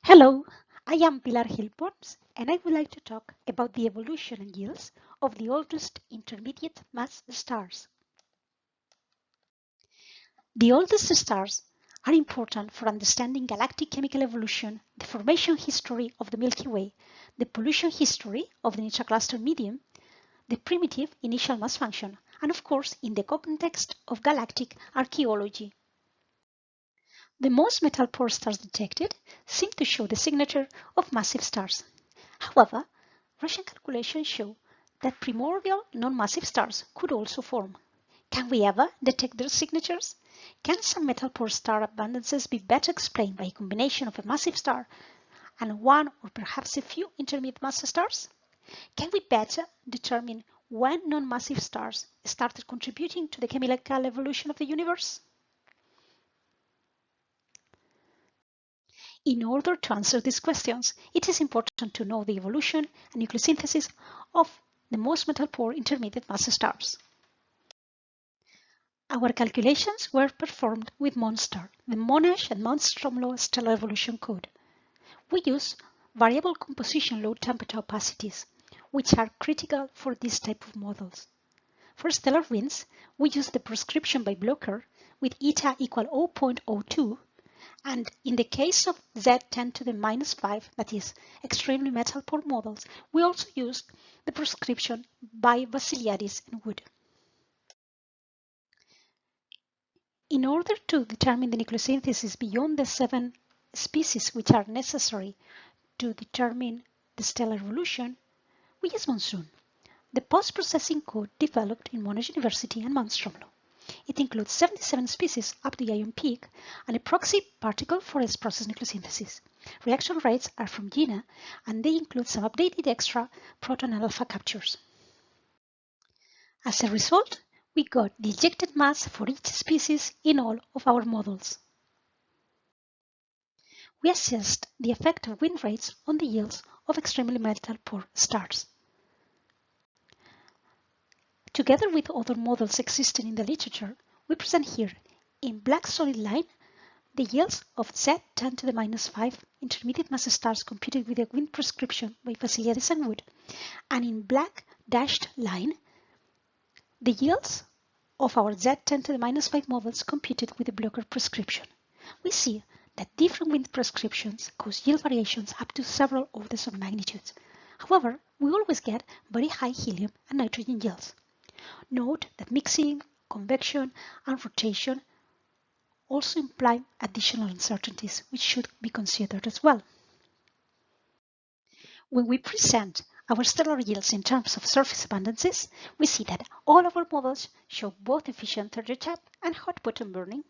Hello, I am Gil Pons, and I would like to talk about the evolution and yields of the oldest intermediate mass stars. The oldest stars are important for understanding galactic chemical evolution, the formation history of the Milky Way, the pollution history of the intracluster medium, the primitive initial mass function, and of course in the context of galactic archaeology. The most metal-poor stars detected seem to show the signature of massive stars. However, Russian calculations show that primordial non-massive stars could also form. Can we ever detect their signatures? Can some metal-poor star abundances be better explained by a combination of a massive star and one or perhaps a few intermediate mass stars? Can we better determine when non-massive stars started contributing to the chemical evolution of the universe? In order to answer these questions, it is important to know the evolution and nucleosynthesis of the most metal-poor intermediate mass stars. Our calculations were performed with MONSTAR, the Monash and Monstrom stellar evolution code. We use variable composition low temperature opacities, which are critical for this type of models. For stellar winds, we use the prescription by Blocher with eta equal 0.02, and in the case of Z10 to the minus 5, that is, extremely metal-poor models, we also use the prescription by Vassiliadis and Wood. In order to determine the nucleosynthesis beyond the 7 species which are necessary to determine the stellar evolution, we use Monsoon, the post-processing code developed in Monash University and Monstrom. It includes 77 species up to the ion peak and a proxy particle for its process nucleosynthesis. Reaction rates are from GINA, and they include some updated extra proton and alpha captures. As a result, we got the ejected mass for each species in all of our models. We assessed the effect of wind rates on the yields of extremely metal-poor stars. Together with other models existing in the literature, we present here in black solid line the yields of Z10 to the minus 5 intermediate mass stars computed with a wind prescription by Vassiliadis and Wood, and in black dashed line the yields of our Z10 to the minus 5 models computed with the Blocher prescription. We see that different wind prescriptions cause yield variations up to several orders of magnitude. However, we always get very high helium and nitrogen yields. Note that mixing, convection, and rotation also imply additional uncertainties, which should be considered as well. When we present our stellar yields in terms of surface abundances, we see that all of our models show both efficient third retreat and hot bottom burning.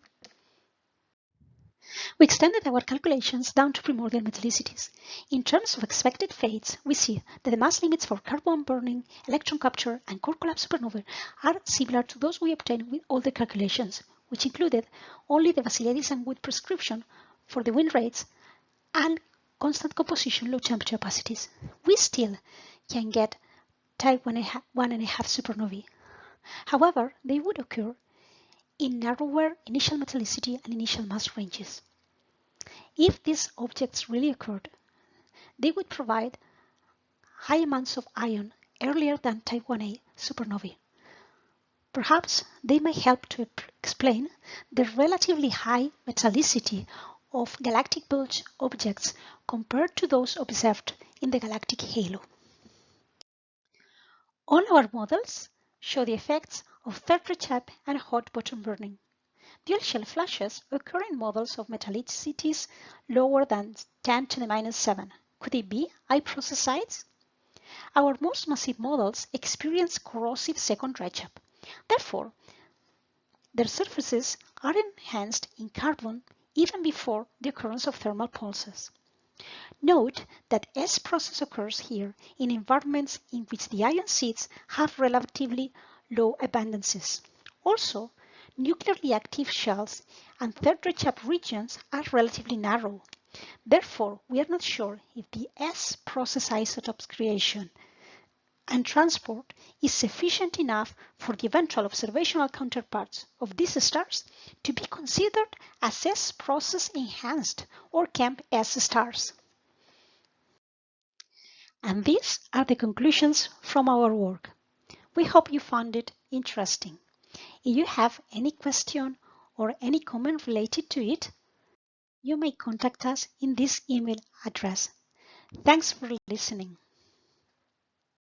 We extended our calculations down to primordial metallicities. In terms of expected fates, we see that the mass limits for carbon burning, electron capture, and core collapse supernovae are similar to those we obtained with all the calculations, which included only the Vassiliadis and Wood prescription for the wind rates and constant composition low temperature opacities. We still can get type 1.5 supernovae. However, they would occur in narrower initial metallicity and initial mass ranges. If these objects really occurred, they would provide high amounts of ion earlier than type 1a supernovae. Perhaps they may help to explain the relatively high metallicity of galactic bulge objects compared to those observed in the galactic halo. All our models show the effects of third retreat and hot bottom burning. Dual shell flashes occur in models of metallicities lower than 10 to the minus 7. Could they be iProcessites? Our most massive models experience corrosive second redshift. Therefore, their surfaces are enhanced in carbon even before the occurrence of thermal pulses. Note that S process occurs here in environments in which the ion seeds have relatively low abundances. Also, nuclearly active shells and third redshift regions are relatively narrow. Therefore, we are not sure if the S process isotopes creation and transport is sufficient enough for the eventual observational counterparts of these stars to be considered as S process enhanced or camp S stars. And these are the conclusions from our work. We hope you found it interesting. If you have any question or any comment related to it, you may contact us in this email address. Thanks for listening.